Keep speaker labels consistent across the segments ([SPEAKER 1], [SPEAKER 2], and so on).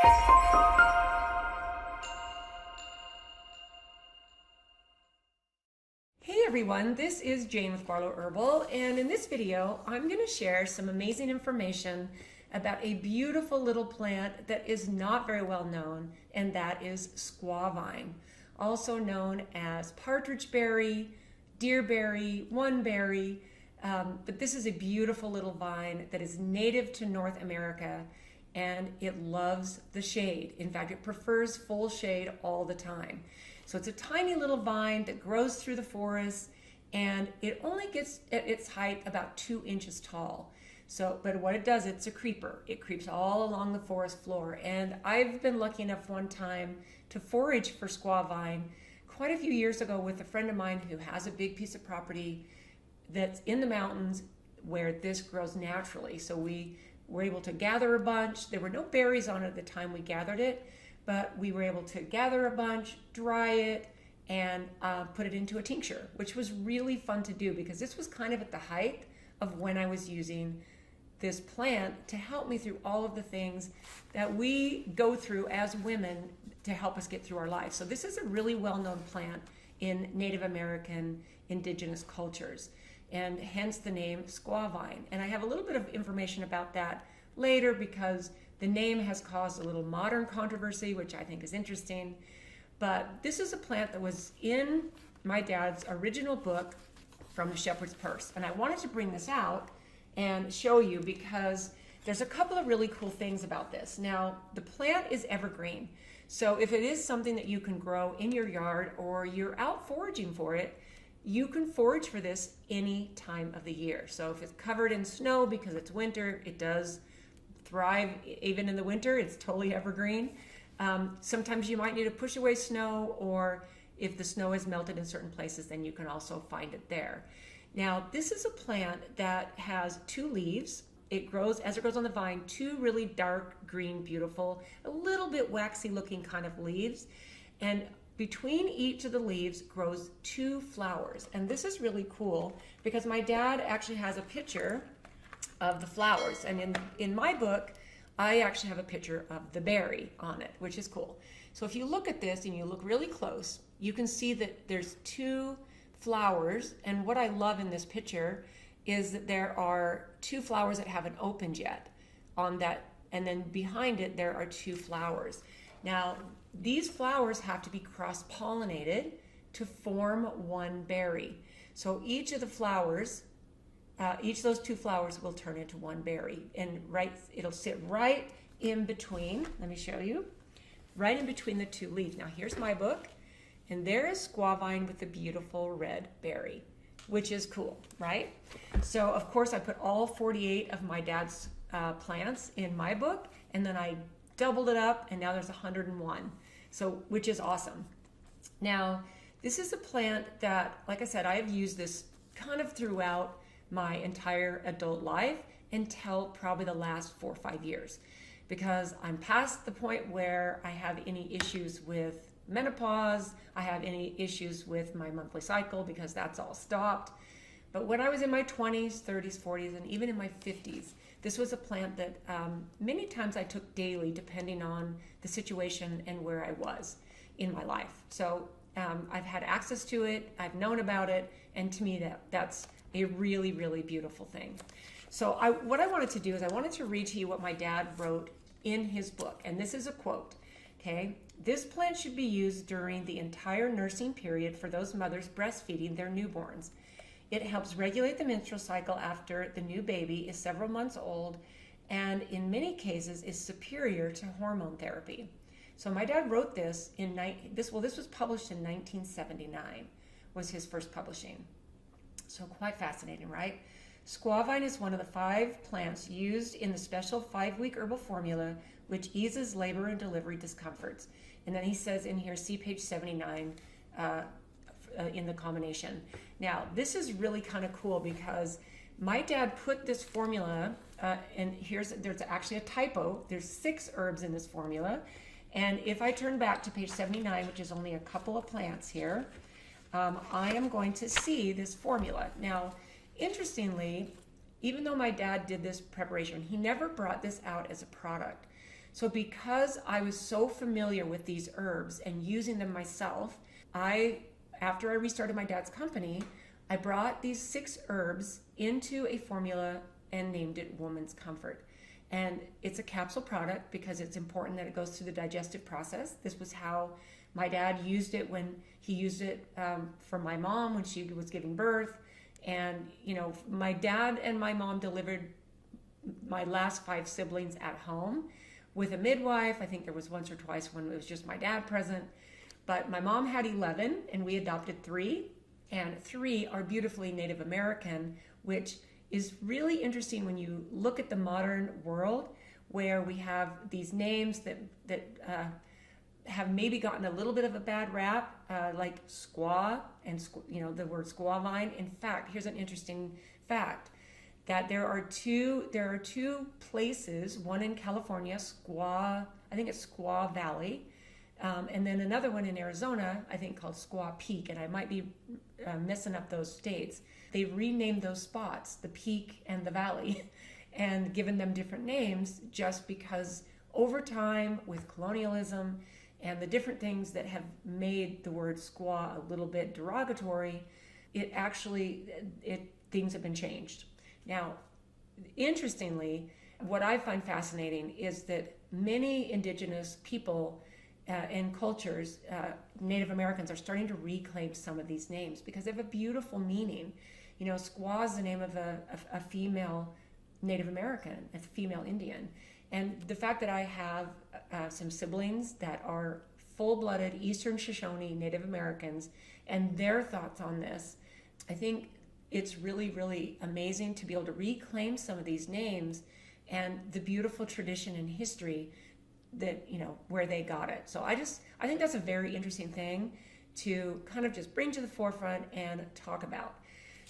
[SPEAKER 1] Hey everyone, this is Jane with Barlow Herbal, and in this video I'm going to share some amazing information about a beautiful little plant that is not very well known, and that is squaw vine, also known as partridgeberry, deerberry, oneberry, but this is a beautiful little vine that is native to North America, and it loves the shade. In fact, it prefers full shade all the time. So it's a tiny little vine that grows through the forest, and it only gets at its height about 2 inches tall. But what it does, it's a creeper. It creeps all along the forest floor. And I've been lucky enough one time to forage for squaw vine quite a few years ago with a friend of mine who has a big piece of property that's in the mountains where this grows naturally. So we were able to gather a bunch. There were no berries on it at the time we gathered it, but we were able to gather a bunch, dry it, and put it into a tincture, which was really fun to do because this was kind of at the height of when I was using this plant to help me through all of the things that we go through as women to help us get through our lives. So this is a really well-known plant in Native American indigenous cultures, and hence the name squaw vine. And I have a little bit of information about that later because the name has caused a little modern controversy, which I think is interesting. But this is a plant that was in my dad's original book, From the Shepherd's Purse. And I wanted to bring this out and show you because there's a couple of really cool things about this. Now, the plant is evergreen. So if it is something that you can grow in your yard or you're out foraging for it, you can forage for this any time of the year. So if it's covered in snow because it's winter, it does thrive even in the winter. It's totally evergreen. Sometimes you might need to push away snow, or if the snow has melted in certain places, then you can also find it there. Now, this is a plant that has 2 leaves. It grows, as it grows on the vine, 2 really dark green, beautiful, a little bit waxy looking kind of leaves. And between each of the leaves grows 2 flowers. And this is really cool because my dad actually has a picture of the flowers. And in my book, I actually have a picture of the berry on it, which is cool. So if you look at this and you look really close, you can see that there's 2 flowers. And what I love in this picture is that there are 2 flowers that haven't opened yet on that. And then behind it, there are 2 flowers. Now, these flowers have to be cross-pollinated to form one berry. So each of the flowers, each of those 2 flowers will turn into one berry. And it'll sit right in between, let me show you, right in between the 2 leaves. Now here's my book, and there is squaw vine with the beautiful red berry, which is cool, right? So of course I put all 48 of my dad's plants in my book, and then I doubled it up, and now there's 101, so which is awesome. Now, this is a plant that, like I said, I have used this kind of throughout my entire adult life until probably the last 4 or 5 years, because I'm past the point where I have any issues with menopause, I have any issues with my monthly cycle because that's all stopped. But when I was in my 20s, 30s, 40s, and even in my 50s, this was a plant that many times I took daily depending on the situation and where I was in my life. So I've had access to it, I've known about it, and to me that's a really, really beautiful thing. So what I wanted to do is I wanted to read to you what my dad wrote in his book, and this is a quote, okay? This plant should be used during the entire nursing period for those mothers breastfeeding their newborns. It helps regulate the menstrual cycle after the new baby is several months old, and in many cases is superior to hormone therapy. So my dad wrote this this was published in 1979, was his first publishing. So quite fascinating, right? Squaw vine is one of the 5 plants used in the special 5-week herbal formula, which eases labor and delivery discomforts. And then he says in here, see page 79 in the combination. Now, this is really kind of cool because my dad put this formula, and there's actually a typo. There's 6 herbs in this formula. And if I turn back to page 79, which is only a couple of plants here, I am going to see this formula. Now, interestingly, even though my dad did this preparation, he never brought this out as a product. So because I was so familiar with these herbs and using them myself, after I restarted my dad's company, I brought these 6 herbs into a formula and named it Woman's Comfort. And it's a capsule product because it's important that it goes through the digestive process. This was how my dad used it when he used it for my mom when she was giving birth. And, you know, my dad and my mom delivered my last 5 siblings at home with a midwife. I think there was once or twice when it was just my dad present. But my mom had 11 and we adopted 3. And 3 are beautifully Native American, which is really interesting when you look at the modern world where we have these names that have maybe gotten a little bit of a bad rap, like squaw and, you know, the word squaw vine. In fact, here's an interesting fact, that there are two places, one in California, I think it's Squaw Valley, and then another one in Arizona, I think called Squaw Peak, and I might be messing up those states. They renamed those spots, the peak and the valley, and given them different names just because over time with colonialism and the different things that have made the word squaw a little bit derogatory, things have been changed. Now, interestingly, what I find fascinating is that many indigenous people and cultures, Native Americans, are starting to reclaim some of these names because they have a beautiful meaning. You know, squaw is the name of a female Native American, a female Indian. And the fact that I have some siblings that are full-blooded Eastern Shoshone Native Americans and their thoughts on this, I think it's really, really amazing to be able to reclaim some of these names and the beautiful tradition and history that, you know, where they got it. So I think that's a very interesting thing to kind of just bring to the forefront and talk about.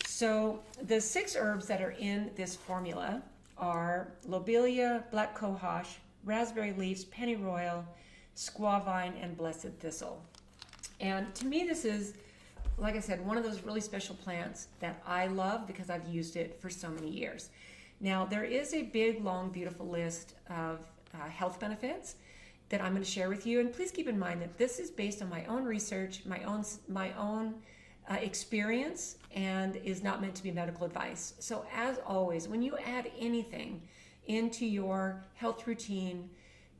[SPEAKER 1] So the 6 herbs that are in this formula are lobelia, black cohosh, raspberry leaves, pennyroyal, squaw vine, and blessed thistle. And to me, this is, like I said, one of those really special plants that I love because I've used it for so many years. Now, there is a big, long, beautiful list of health benefits that I'm going to share with you. And please keep in mind that this is based on my own research, my own experience, and is not meant to be medical advice. So as always, when you add anything into your health routine,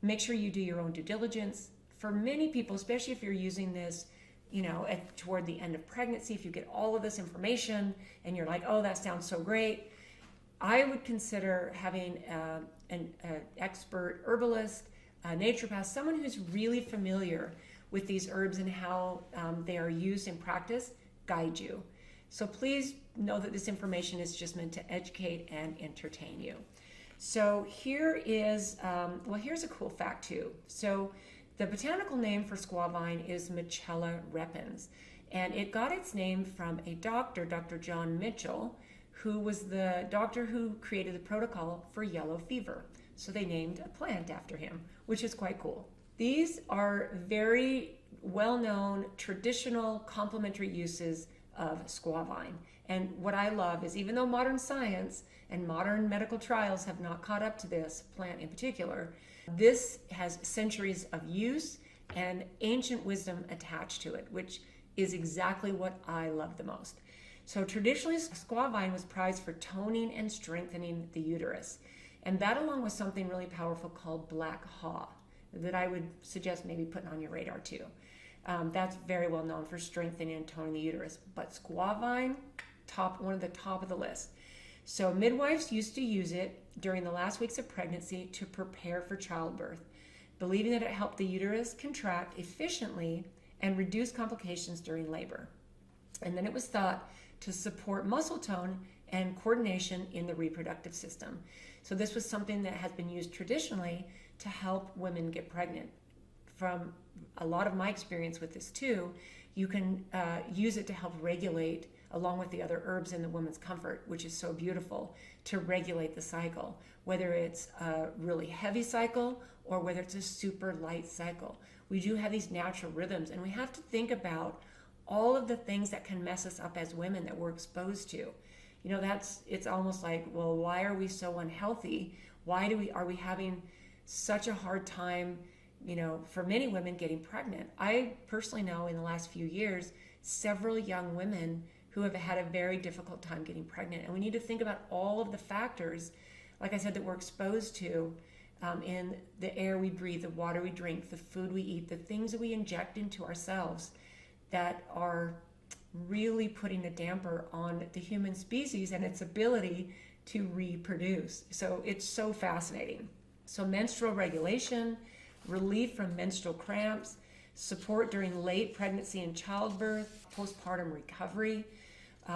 [SPEAKER 1] make sure you do your own due diligence. For many people, especially if you're using this, you know, toward the end of pregnancy, if you get all of this information and you're like, oh, that sounds so great, I would consider having an expert herbalist, a naturopath, someone who's really familiar with these herbs and how they are used in practice, guide you. So please know that this information is just meant to educate and entertain you. So here is, here's a cool fact too. So the botanical name for squaw vine is Mitchella repens, and it got its name from a doctor, Dr. John Mitchell, who was the doctor who created the protocol for yellow fever. So they named a plant after him, which is quite cool. These are very well-known traditional complementary uses of squaw vine. And what I love is, even though modern science and modern medical trials have not caught up to this plant in particular, this has centuries of use and ancient wisdom attached to it, which is exactly what I love the most. So traditionally, squaw vine was prized for toning and strengthening the uterus. And that, along with something really powerful called black haw, that I would suggest maybe putting on your radar too. That's very well known for strengthening and toning the uterus. But squaw vine, one of the top of the list. So midwives used to use it during the last weeks of pregnancy to prepare for childbirth, believing that it helped the uterus contract efficiently and reduce complications during labor. And then it was thought to support muscle tone and coordination in the reproductive system. So this was something that has been used traditionally to help women get pregnant. From a lot of my experience with this too, you can use it to help regulate, along with the other herbs in the Woman's Comfort, which is so beautiful, to regulate the cycle, whether it's a really heavy cycle or whether it's a super light cycle. We do have these natural rhythms, and we have to think about all of the things that can mess us up as women that we're exposed to. You know, it's almost like, well, why are we so unhealthy? Are we having such a hard time, for many women getting pregnant. I personally know in the last few years, several young women who have had a very difficult time getting pregnant. And we need to think about all of the factors, like I said, that we're exposed to in the air we breathe, the water we drink, the food we eat, the things that we inject into ourselves that are really putting a damper on the human species and its ability to reproduce. So it's so fascinating. So menstrual regulation, relief from menstrual cramps, support during late pregnancy and childbirth, postpartum recovery,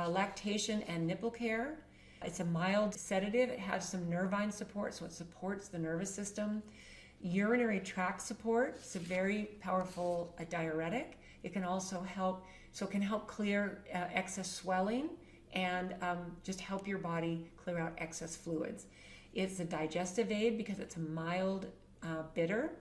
[SPEAKER 1] lactation and nipple care. It's a mild sedative. It has some nervine support, so it supports the nervous system. Urinary tract support. It's a very powerful diuretic. It can also help, clear excess swelling and just help your body clear out excess fluids. It's a digestive aid because it's a mild bitter.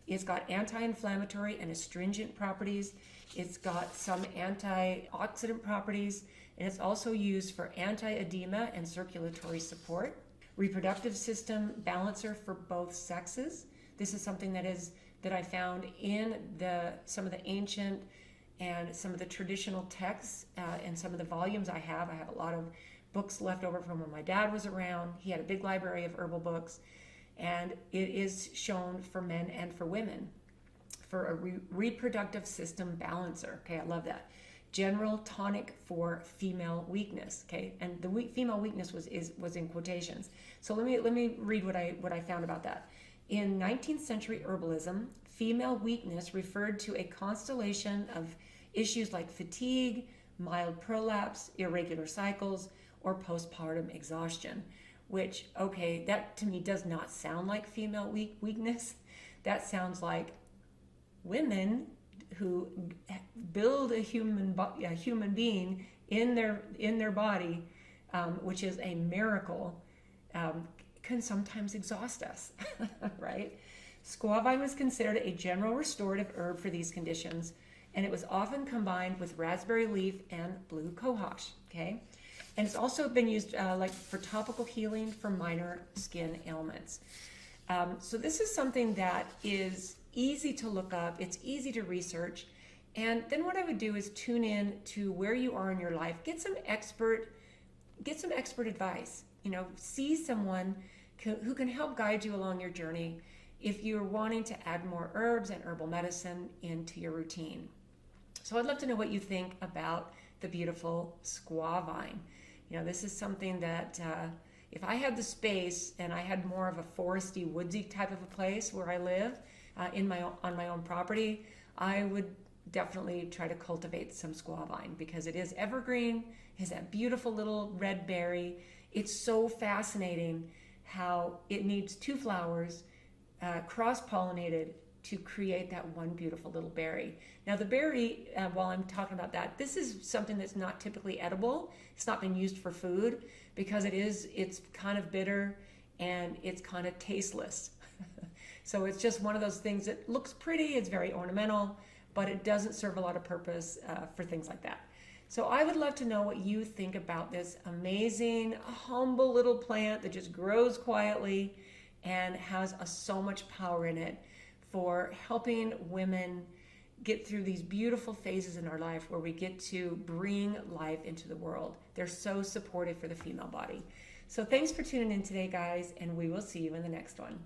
[SPEAKER 1] It's got anti-inflammatory and astringent properties. It's got some antioxidant properties, and it's also used for anti-edema and circulatory support. Reproductive system balancer for both sexes. This is something that I found in some of the ancient and some of the traditional texts and some of the volumes I have. I have a lot of books left over from when my dad was around. He had a big library of herbal books, and it is shown for men and for women for a reproductive system balancer. Okay, I love that. General tonic for female weakness. Okay, and the female weakness was in quotations. So let me read what I found about that. In 19th century herbalism, female weakness referred to a constellation of issues like fatigue, mild prolapse, irregular cycles, or postpartum exhaustion, which, okay, that to me does not sound like female weakness. That sounds like women who build a human being in their body, which is a miracle, can sometimes exhaust us, right? Squaw vine was considered a general restorative herb for these conditions, and it was often combined with raspberry leaf and blue cohosh, okay? And it's also been used like for topical healing for minor skin ailments. So this is something that is easy to look up, it's easy to research, and then what I would do is tune in to where you are in your life, get some expert advice, see someone who can help guide you along your journey if you're wanting to add more herbs and herbal medicine into your routine. So I'd love to know what you think about the beautiful squaw vine. This is something that if I had the space and I had more of a foresty, woodsy type of a place where I live on my own property, I would definitely try to cultivate some squaw vine because it is evergreen, has that beautiful little red berry. It's so fascinating how it needs two flowers cross-pollinated to create that one beautiful little berry. Now the berry, while I'm talking about that, this is something that's not typically edible. It's not been used for food because it's kind of bitter and it's kind of tasteless. So it's just one of those things that looks pretty, it's very ornamental, but it doesn't serve a lot of purpose for things like that. So I would love to know what you think about this amazing, humble little plant that just grows quietly and has so much power in it for helping women get through these beautiful phases in our life where we get to bring life into the world. They're so supportive for the female body. So thanks for tuning in today, guys, and we will see you in the next one.